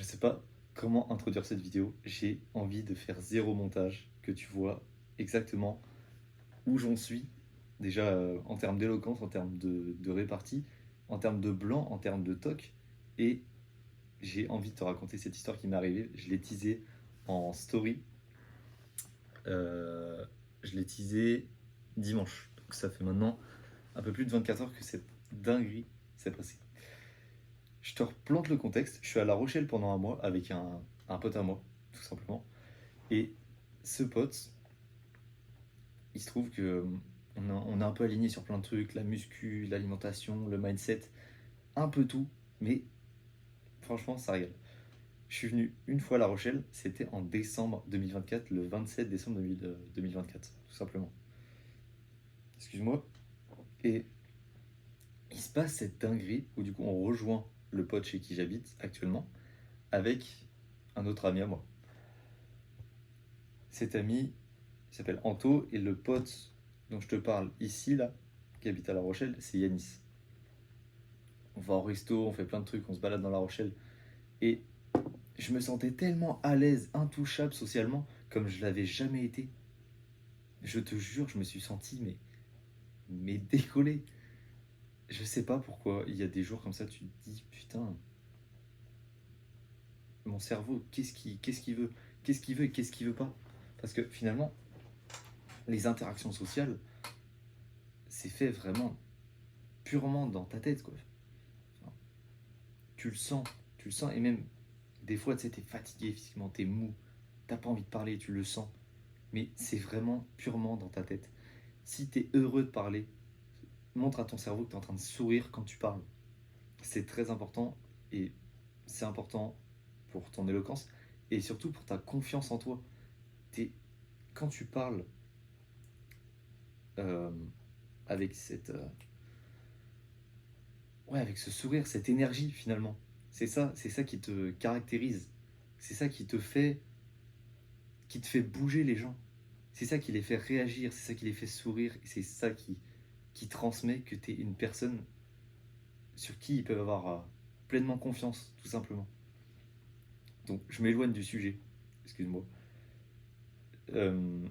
sais pas comment introduire cette vidéo. J'ai envie de faire zéro montage, que tu vois exactement où j'en suis. Déjà en termes d'éloquence, en termes de répartie, en termes de blanc, en termes de toc. Et j'ai envie de te raconter cette histoire qui m'est arrivée. Je l'ai teasée en story. Euh, je l'ai teasée dimanche. Donc ça fait maintenant un peu plus de 24 heures que cette dinguerie s'est passée. Je te replante le contexte. Je suis à La Rochelle pendant un mois avec un pote à moi, tout simplement. Et ce pote, il se trouve que on est un peu aligné sur plein de trucs, la muscu, l'alimentation, le mindset, un peu tout, mais franchement, ça régale. Je suis venu une fois à La Rochelle, c'était en décembre 2024, le 27 décembre 2024, tout simplement. Excuse-moi. Et il se passe cette dinguerie où du coup on rejoint le pote chez qui j'habite actuellement avec un autre ami à moi. Cet ami, il s'appelle Anto, et le pote dont je te parle ici, là, qui habite à La Rochelle, c'est Yanis. On va au resto, on fait plein de trucs, on se balade dans La Rochelle. Et je me sentais tellement à l'aise, intouchable socialement, comme je l'avais jamais été. Je te jure, je me suis senti, mais décollé. Je sais pas pourquoi, il y a des jours comme ça, tu te dis, putain, mon cerveau, qu'est-ce qu'il veut? Qu'est-ce qu'il veut et qu'est-ce qu'il veut pas? Parce que finalement, les interactions sociales, c'est fait vraiment purement dans ta tête, quoi. Enfin, tu le sens, tu le sens, et même des fois, tu sais, t'es fatigué physiquement, t'es mou, t'as pas envie de parler, tu le sens. Mais c'est vraiment purement dans ta tête. Si t'es heureux de parler, montre à ton cerveau que t'es en train de sourire quand tu parles. C'est très important, et c'est important pour ton éloquence et surtout pour ta confiance en toi. T'es, quand tu parles euh, avec ouais, avec ce sourire, cette énergie finalement, c'est ça qui te caractérise. C'est ça qui te fait bouger les gens. C'est ça qui les fait réagir, c'est ça qui les fait sourire, et c'est ça qui transmet que tu es une personne sur qui ils peuvent avoir pleinement confiance, tout simplement. Donc je m'éloigne du sujet, excuse-moi. Euh,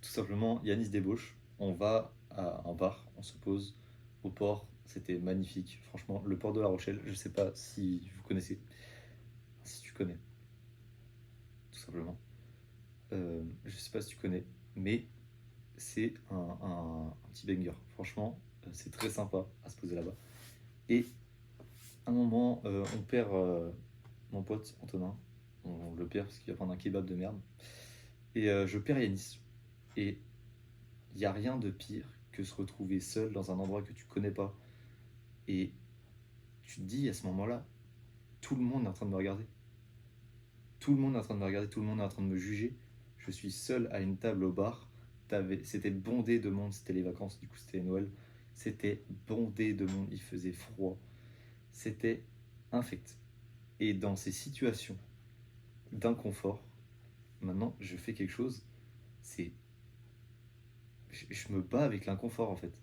Tout simplement, Yanis débauche, on va à un bar, on se pose au port, c'était magnifique, franchement, le port de La Rochelle, je sais pas si vous connaissez, si tu connais, tout simplement. Je sais pas si tu connais, mais c'est un petit banger. Franchement, c'est très sympa à se poser là-bas. Et à un moment, on perd mon pote Antonin. On le perd parce qu'il va prendre un kebab de merde. Et je perds Yanis. Et il n'y a rien de pire que se retrouver seul dans un endroit que tu connais pas. Et tu te dis à ce moment-là, tout le monde est en train de me regarder. Tout le monde est en train de me regarder, tout le monde est en train de me juger. Je suis seul à une table au bar. C'était bondé de monde, c'était les vacances, du coup c'était Noël. C'était bondé de monde, il faisait froid. C'était infect. Et dans ces situations d'inconfort, maintenant je fais quelque chose, c'est. Je me bats avec l'inconfort en fait.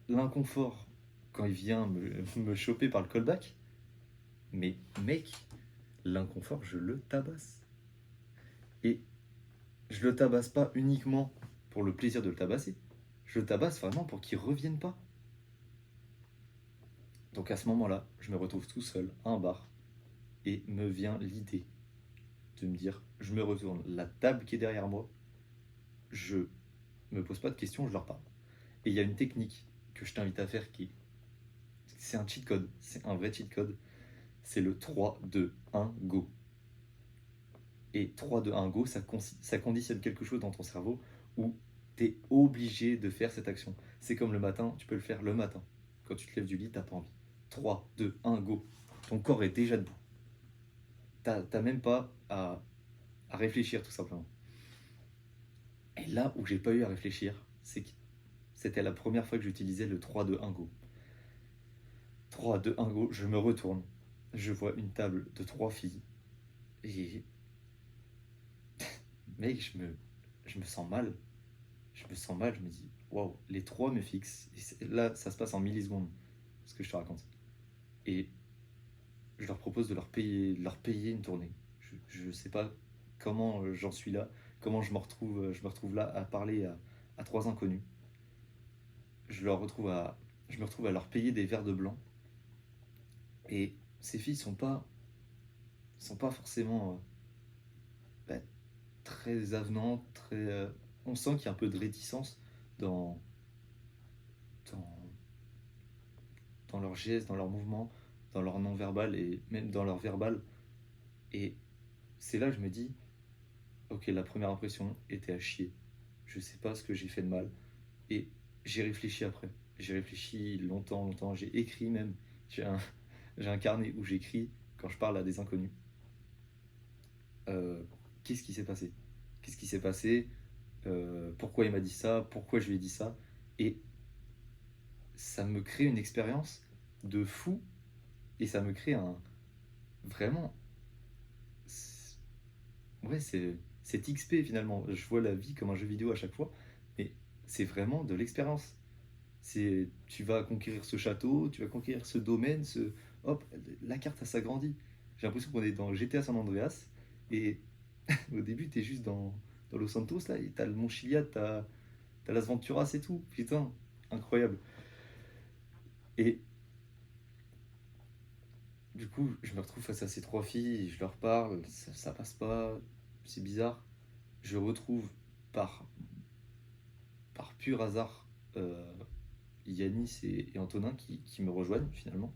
L'inconfort, quand il vient me choper par le callback, mais mec, l'inconfort, je le tabasse. Et je le tabasse pas uniquement pour le plaisir de le tabasser, je le tabasse vraiment pour qu'il revienne pas. Donc à ce moment-là, je me retrouve tout seul à un bar et me vient l'idée de me dire, je me retourne, la table qui est derrière moi, je me pose pas de questions, je leur parle. Et il y a une technique que je t'invite à faire c'est un cheat code, c'est un vrai cheat code, c'est le 3-2-1 go. Et 3-2-1 go, ça conditionne quelque chose dans ton cerveau où tu es obligé de faire cette action. C'est comme le matin, tu peux le faire le matin. Quand tu te lèves du lit, t'as pas envie. 3-2-1 go. Ton corps est déjà debout. T'as même pas à réfléchir tout simplement. Et là où j'ai pas eu à réfléchir, c'est que c'était la première fois que j'utilisais le 3-2-1 go. 3-2-1 go, je me retourne. Je vois une table de 3 filles. Et mec, je me sens mal. Je me sens mal, je me dis, waouh, les trois me fixent. Et là, ça se passe en millisecondes, ce que je te raconte. Et je leur propose de leur payer une tournée. Je sais pas comment j'en suis là, comment je me retrouve là à parler à trois inconnus. Je, leur retrouve à, je me retrouve à leur payer des verres de blanc. Et ces filles sont pas forcément bah, très avenantes, on sent qu'il y a un peu de réticence dans, dans, dans leurs gestes, dans leurs mouvements, dans leur non-verbal et même dans leur verbal. Et c'est là que je me dis, ok, la première impression était à chier. Je sais pas ce que j'ai fait de mal. Et j'ai réfléchi après. J'ai réfléchi longtemps, longtemps. J'ai écrit même. J'ai un, j'ai un carnet où j'écris quand je parle à des inconnus. Euh, Qu'est-ce qui s'est passé? Qu'est-ce qui s'est passé? Pourquoi il m'a dit ça? Pourquoi je lui ai dit ça? Et ça me crée une expérience de fou. Et ça me crée un... Vraiment... Ouais, c'est XP finalement. Je vois la vie comme un jeu vidéo à chaque fois. Mais c'est vraiment de l'expérience. C'est, tu vas conquérir ce château, tu vas conquérir ce domaine, hop, la carte elle s'agrandit. J'ai l'impression qu'on est dans GTA San Andreas et au début t'es juste dans Los Santos là et t'as le Mont Chiliad, t'as Las Venturas et tout. Putain, incroyable. Et du coup, je me retrouve face à ces trois filles, je leur parle, ça passe pas, c'est bizarre. Je retrouve par, par pur hasard Yanis et Antonin qui me rejoignent finalement.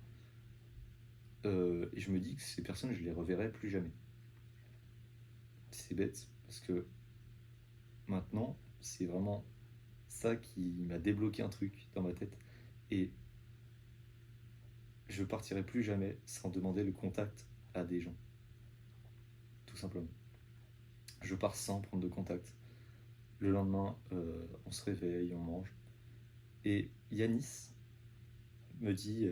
Et je me dis que ces personnes, je les reverrai plus jamais. C'est bête, parce que maintenant, c'est vraiment ça qui m'a débloqué un truc dans ma tête. Et je partirai plus jamais sans demander le contact à des gens, tout simplement. Je pars sans prendre de contact. Le lendemain, on se réveille, on mange. Et Yanis me dit,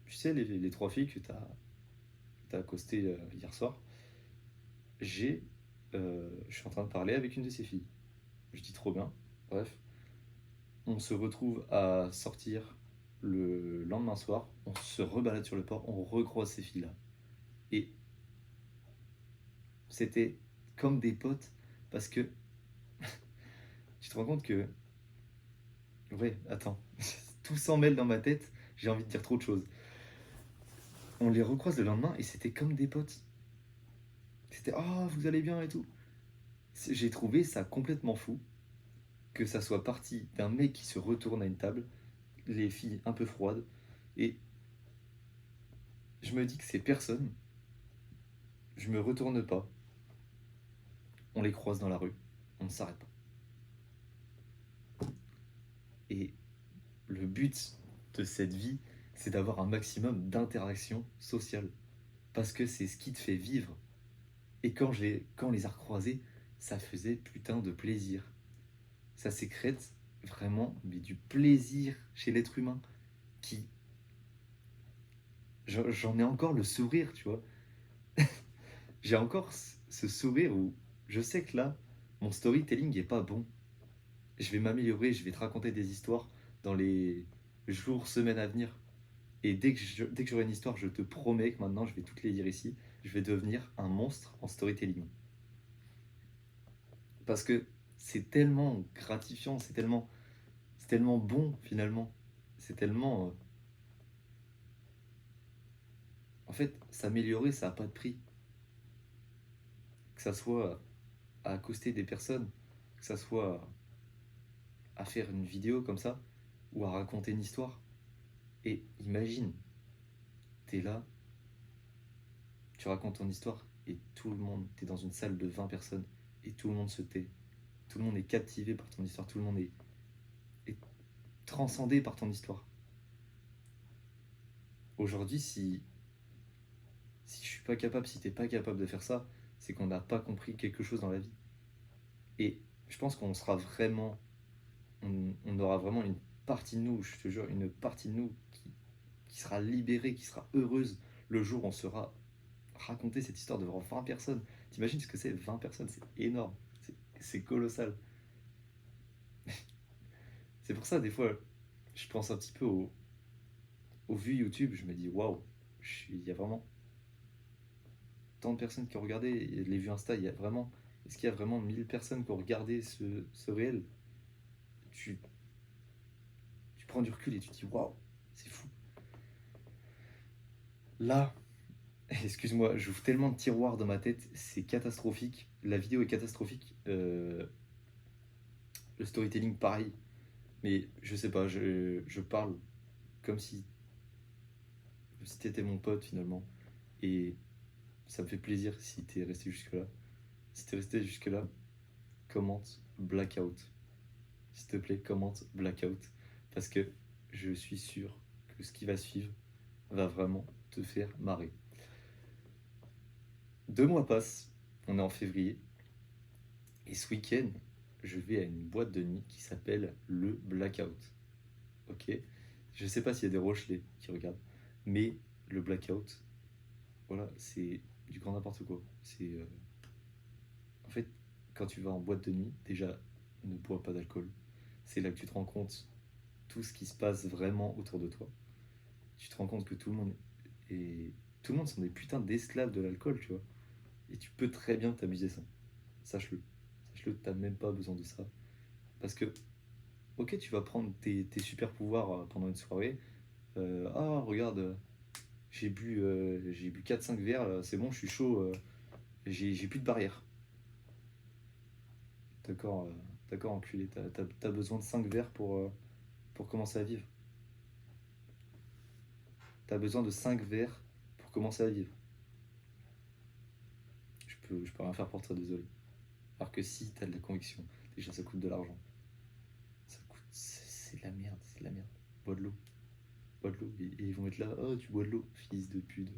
tu sais, les trois filles que t'as accostées hier soir, je suis en train de parler avec une de ces filles. Je dis trop bien. Bref, on se retrouve à sortir le lendemain soir, on se rebalade sur le port, on recroise ces filles-là. Et c'était comme des potes, parce que tu te rends compte que... Ouais, attends, tout s'en mêle dans ma tête, j'ai envie de dire trop de choses. On les recroise le lendemain et c'était comme des potes. C'était «Oh, vous allez bien?» et tout. J'ai trouvé ça complètement fou, que ça soit parti d'un mec qui se retourne à une table, les filles un peu froides, et je me dis que ces personnes, je me retourne pas, on les croise dans la rue, on ne s'arrête pas. Et le but de cette vie, c'est d'avoir un maximum d'interactions sociales. Parce que c'est ce qui te fait vivre. Et quand on les a recroisés, ça faisait putain de plaisir. Ça sécrète vraiment mais du plaisir chez l'être humain. Qui J'en ai encore le sourire, tu vois. J'ai encore ce sourire où je sais que là, mon storytelling est pas bon. Je vais m'améliorer, je vais te raconter des histoires dans les jours, semaines à venir. Et dès que j'aurai une histoire, je te promets que maintenant, je vais toutes les dire ici, je vais devenir un monstre en storytelling. Parce que c'est tellement gratifiant, c'est tellement bon finalement. C'est tellement... En fait, s'améliorer, ça n'a pas de prix. Que ça soit à accoster des personnes, que ça soit à faire une vidéo comme ça, ou à raconter une histoire. Et imagine, t'es là, tu racontes ton histoire, et tout le monde, t'es dans une salle de 20 personnes, et tout le monde se tait. Tout le monde est captivé par ton histoire, tout le monde est transcendé par ton histoire. Aujourd'hui, si je suis pas capable, si t'es pas capable de faire ça, c'est qu'on n'a pas compris quelque chose dans la vie. Et je pense qu'on sera vraiment, on aura vraiment une partie de nous, je te jure, une partie de nous qui sera libérée, qui sera heureuse le jour où on sera raconter cette histoire devant 20 personnes. T'imagines ce que c'est 20 personnes? C'est énorme, c'est colossal. C'est pour ça, des fois, je pense un petit peu aux vues YouTube, je me dis waouh, il y a vraiment tant de personnes qui ont regardé les vues Insta. Est-ce qu'il y a vraiment 1000 personnes qui ont regardé ce réel? tu, tu prends du recul et tu te dis waouh, c'est fou. Là, excuse-moi, j'ouvre tellement de tiroirs dans ma tête, c'est catastrophique. La vidéo est catastrophique. Le storytelling, pareil. Mais je sais pas, je parle comme si t'étais mon pote finalement. Et ça me fait plaisir si t'es resté jusque-là. Si t'es resté jusque-là, commente Blackout. S'il te plaît, commente Blackout. Parce que je suis sûr que ce qui va suivre va vraiment te faire marrer. 2 mois passent, on est en février. Et ce week-end, je vais à une boîte de nuit qui s'appelle le Blackout. Ok? Je sais pas s'il y a des Rochelais qui regardent, mais le Blackout, voilà, c'est du grand n'importe quoi. En fait, quand tu vas en boîte de nuit, déjà, ne bois pas d'alcool. C'est là que tu te rends compte tout ce qui se passe vraiment autour de toi. Tu te rends compte que tout le monde sont des putains d'esclaves de l'alcool, tu vois. Et tu peux très bien t'amuser ça. Sache-le. Sache-le, t'as même pas besoin de ça. Parce que, ok, tu vas prendre tes super pouvoirs pendant une soirée. Ah, regarde, j'ai bu 4-5 verres, là, c'est bon, je suis chaud, j'ai plus de barrière. D'accord, d'accord, enculé, t'as besoin de 5 verres pour commencer à vivre. T'as besoin de 5 verres pour commencer à vivre. Je peux rien faire pour toi, désolé. Alors que si t'as de la conviction, déjà ça coûte de l'argent. C'est de la merde, c'est de la merde. Bois de l'eau, bois de l'eau. Et ils vont être là, oh tu bois de l'eau, fils de pute.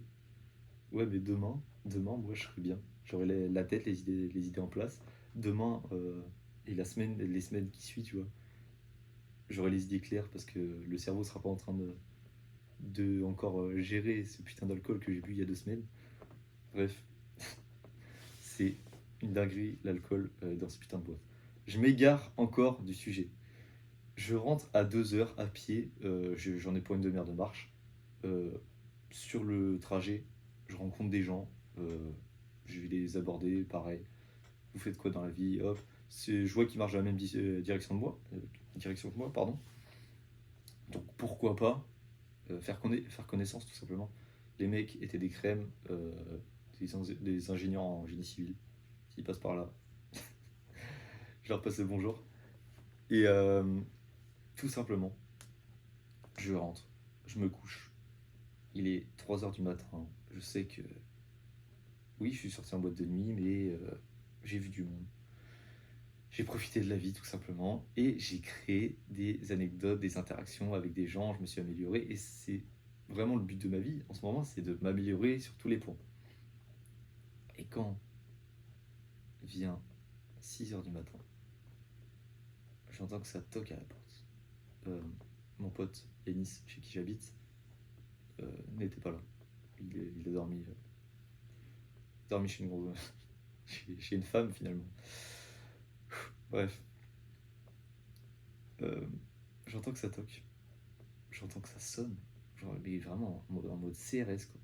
Ouais, mais demain, moi je serai bien. J'aurai la tête, les idées en place. Demain et les semaines qui suivent, tu vois, j'aurai les idées claires parce que le cerveau sera pas en train de encore gérer ce putain d'alcool que j'ai bu il y a 2 semaines. Bref, c'est une dinguerie l'alcool dans ce putain de boîte. Je m'égare encore du sujet. Je rentre à 2 heures à pied, j'en ai pour une demi-heure de marche. Euh, sur le trajet, je rencontre des gens, je vais les aborder, pareil. Vous faites quoi dans la vie? Hop, je vois qu'ils marchent dans la même direction que moi, pardon. Donc pourquoi pas faire connaissance tout simplement. Les mecs étaient des crèmes, des ingénieurs en génie civil. S'ils passent par là, je leur passe le bonjour. Et tout simplement, je rentre, je me couche. Il est 3 heures du matin. Je sais que oui, je suis sorti en boîte de nuit, mais j'ai vu du monde. J'ai profité de la vie tout simplement et j'ai créé des anecdotes, des interactions avec des gens, je me suis amélioré et c'est vraiment le but de ma vie en ce moment, c'est de m'améliorer sur tous les points. Et quand vient 6 heures du matin, j'entends que ça toque à la porte. Mon pote Yanis, chez qui j'habite, n'était pas là. Il a dormi chez une femme finalement. Bref, euh, j'entends que ça toque, j'entends que ça sonne, genre, mais vraiment en mode CRS quoi.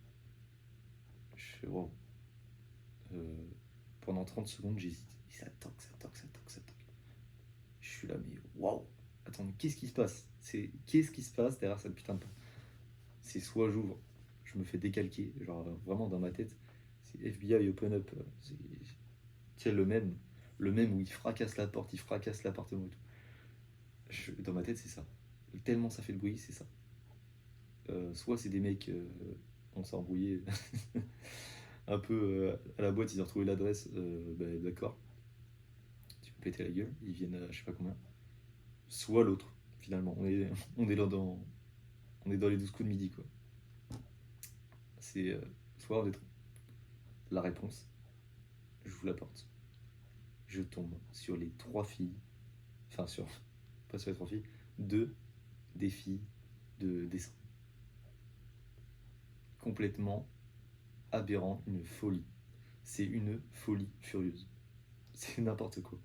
Je fais wow. Euh, Pendant 30 secondes, j'hésite. Et ça toque, ça toque, ça toque, ça toque. Je suis là, mais waouh! Attends, mais qu'est-ce qui se passe? Qu'est-ce qui se passe derrière cette putain de porte? C'est soit j'ouvre, je me fais décalquer, genre vraiment dans ma tête, c'est FBI open up. C'est le même où il fracasse la porte, il fracasse l'appartement et tout. Dans ma tête, c'est ça. Tellement ça fait de bruit, c'est ça. Soit c'est des mecs, on s'est embrouillé un peu à la boîte, ils ont retrouvé l'adresse, bah, d'accord, tu peux péter la gueule, ils viennent à je sais pas combien. Soit l'autre, finalement, on est là on est dans les 12 coups de midi, quoi. C'est soit on est la réponse, j'ouvre la porte, je tombe sur les 3 filles, enfin sur, pas sur les 3 filles, deux des filles de dessin. Complètement aberrant, une folie. C'est une folie furieuse. C'est n'importe quoi.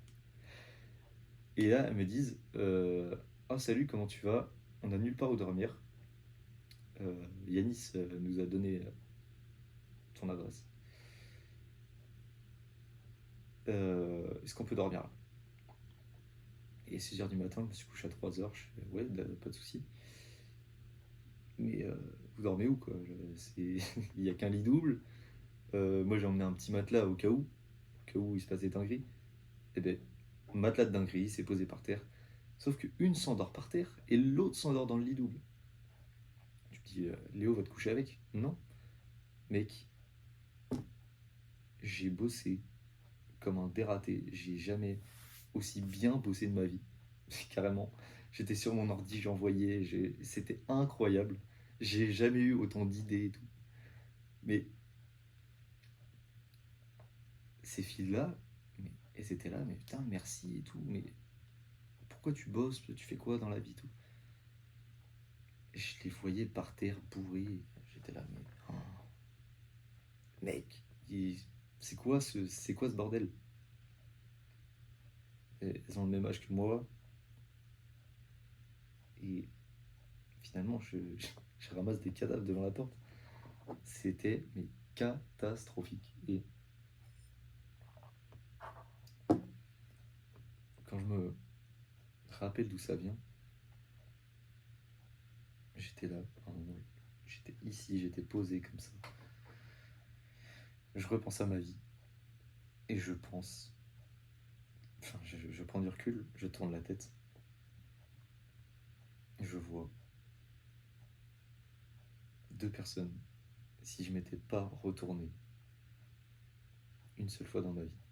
Et là, elles me disent ah, salut, comment tu vas? On a nulle part où dormir. Yanis nous a donné ton adresse. Est-ce qu'on peut dormir là? Et 6h du matin, je me suis couché à 3h, je fais ouais, pas de souci. Mais vous dormez où quoi? Il n'y a qu'un lit double. Moi j'ai emmené un petit matelas au cas où il se passe des dingueries. Et ben, matelas de dinguerie, c'est posé par terre. Sauf qu'une s'endort par terre et l'autre s'endort dans le lit double. Tu te dis, Léo va te coucher avec? Non, mec, j'ai bossé comme un dératé. J'ai jamais aussi bien bossé de ma vie. Carrément. J'étais sur mon ordi, j'envoyais, c'était incroyable. J'ai jamais eu autant d'idées et tout. Mais ces filles-là, elles étaient là, mais putain, merci et tout. Mais pourquoi tu bosses? Tu fais quoi dans la vie, tout? Et je les voyais par terre bourrés. J'étais là, mais oh, mec, c'est quoi ce bordel? Elles ont le même âge que moi et finalement, je ramasse des cadavres devant la porte. C'était mais catastrophique. Et quand je me rappelle d'où ça vient, j'étais là, à un moment, j'étais ici, j'étais posé comme ça. Je repense à ma vie et je pense, enfin, je prends du recul, je tourne la tête, je vois deux personnes. Si je m'étais pas retourné une seule fois dans ma vie,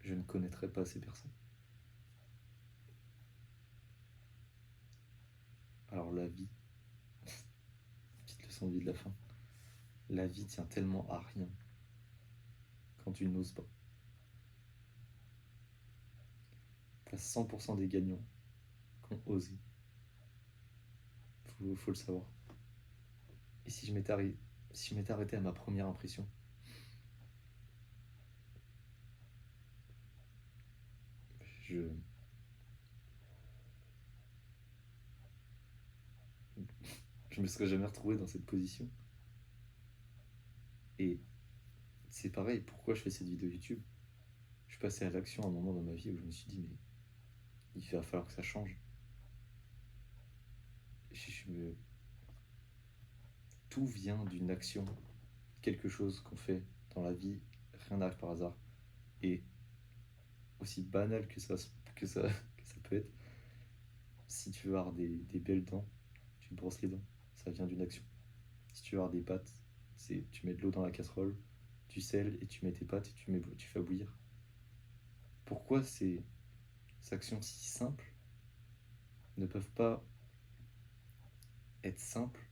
je ne connaîtrais pas ces personnes. Alors la vie, petite leçon de vie de la fin, la vie tient tellement à rien quand tu n'oses pas. T'as 100% des gagnants qui ont osé. Faut le savoir. Et si je m'étais arrêté à ma première impression, je, je me serais jamais retrouvé dans cette position. Et c'est pareil, pourquoi je fais cette vidéo YouTube? Je suis passé à l'action à un moment dans ma vie où je me suis dit, mais il va falloir que ça change. Tout vient d'une action, quelque chose qu'on fait dans la vie, rien n'arrive par hasard. Et aussi banal que ça peut être, si tu veux avoir des belles dents, tu te brosses les dents, ça vient d'une action. Si tu veux avoir des pâtes, tu mets de l'eau dans la casserole, tu sels et tu mets tes pâtes et tu fais bouillir. Pourquoi ces actions si simples ne peuvent pas être simples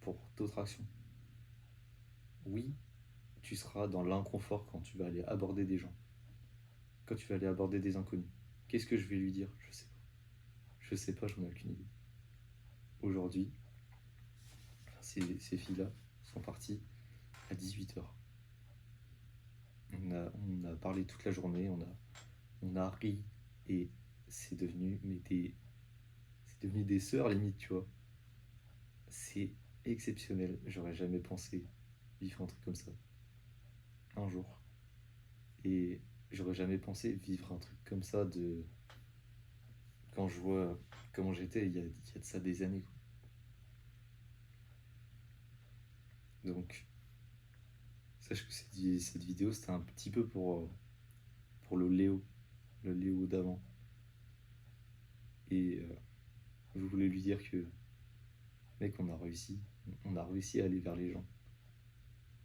pour d'autres actions? Oui, tu seras dans l'inconfort quand tu vas aller aborder des gens, quand tu vas aller aborder des inconnus. Qu'est-ce que je vais lui dire? Je sais pas. Je sais pas, j'en ai aucune idée. Aujourd'hui, ces filles-là sont parties à 18h. On a parlé toute la journée, on a ri et c'est devenu, c'est devenu des sœurs limite, tu vois. C'est exceptionnel. J'aurais jamais pensé vivre un truc comme ça un jour. Et j'aurais jamais pensé vivre un truc comme ça quand je vois comment j'étais il y a de ça des années, quoi. Donc, sache que cette vidéo, c'était un petit peu pour le Léo d'avant. Et je voulais lui dire que, mec, on a réussi à aller vers les gens.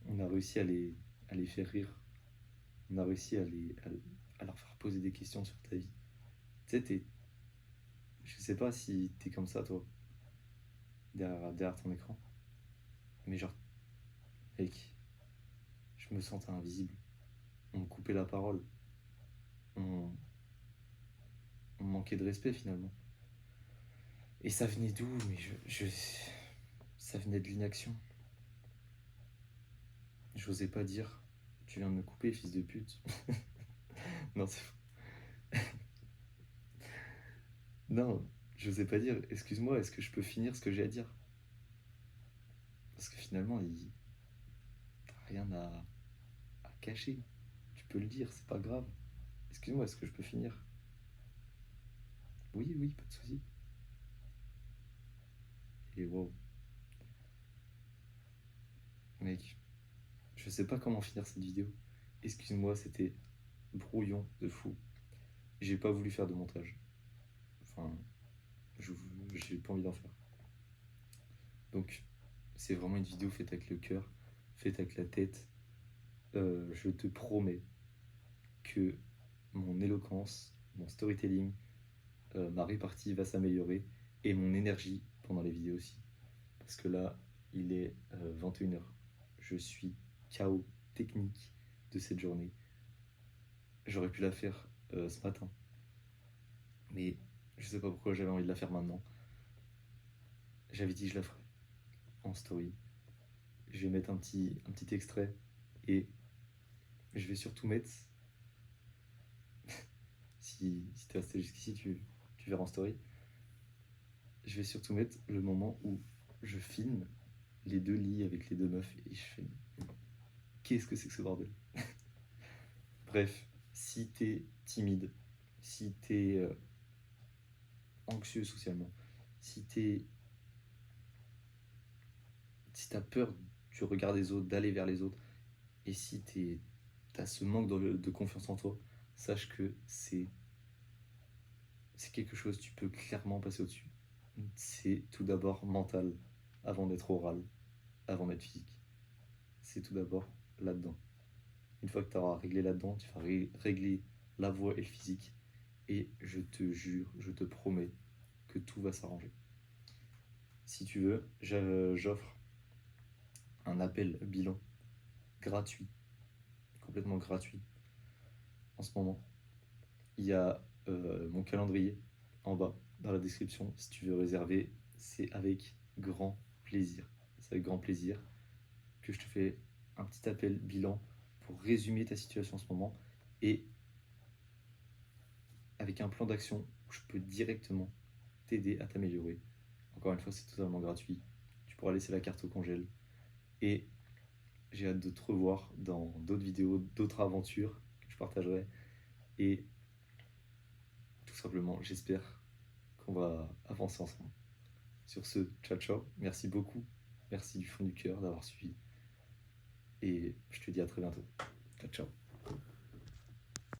On a réussi à les faire rire. On a réussi à leur faire poser des questions sur ta vie. Tu sais, je sais pas si t'es comme ça, toi, derrière ton écran. Mais genre, mec, je me sentais invisible. On me coupait la parole. On, on manquait de respect finalement. Et ça venait d'où? Mais ça venait de l'inaction. J'osais pas dire, tu viens de me couper, fils de pute. Non, c'est faux. Non, j'osais pas dire, excuse-moi, est-ce que je peux finir ce que j'ai à dire? Parce que finalement, rien à cacher. Tu peux le dire, c'est pas grave. Excuse-moi, est-ce que je peux finir? Oui, oui, pas de souci. Et wow, mec, je sais pas comment finir cette vidéo. Excuse-moi, c'était brouillon de fou. J'ai pas voulu faire de montage. Enfin, je- j'ai pas envie d'en faire. Donc, c'est vraiment une vidéo faite avec le cœur, faite avec la tête. Je te promets que mon éloquence, mon storytelling, ma répartie va s'améliorer et mon énergie pendant les vidéos aussi. Parce que là, il est 21h. Je suis KO technique de cette journée. J'aurais pu la faire ce matin, mais je sais pas pourquoi j'avais envie de la faire maintenant. J'avais dit que je la ferais en story. Je vais mettre un petit extrait et je vais surtout mettre, si tu es resté jusqu'ici, tu verras en story, je vais surtout mettre le moment où je filme les deux lits avec les deux meufs et je fais qu'est-ce que c'est que ce bordel? Bref, si t'es timide, si t'es anxieux socialement, si t'es si t'as peur du regard des autres, d'aller vers les autres, et si t'as ce manque de confiance en toi, sache que c'est quelque chose, tu peux clairement passer au-dessus. C'est tout d'abord mental, avant d'être oral, avant d'être physique. C'est tout d'abord là-dedans. Une fois que tu auras réglé là-dedans, tu vas régler la voix et le physique. Et je te jure, je te promets que tout va s'arranger. Si tu veux, j'offre un appel bilan gratuit, complètement gratuit. En ce moment, il y a mon calendrier en bas dans la description. Si tu veux réserver, c'est avec grand plaisir. C'est avec grand plaisir que je te fais un petit appel bilan pour résumer ta situation en ce moment et avec un plan d'action où je peux directement t'aider à t'améliorer. Encore une fois, c'est totalement gratuit. Tu pourras laisser la carte au congèle. Et j'ai hâte de te revoir dans d'autres vidéos, d'autres aventures que je partagerai. Et tout simplement, j'espère qu'on va avancer ensemble. Sur ce, ciao ciao. Merci beaucoup. Merci du fond du cœur d'avoir suivi. Et je te dis à très bientôt. Ciao ciao.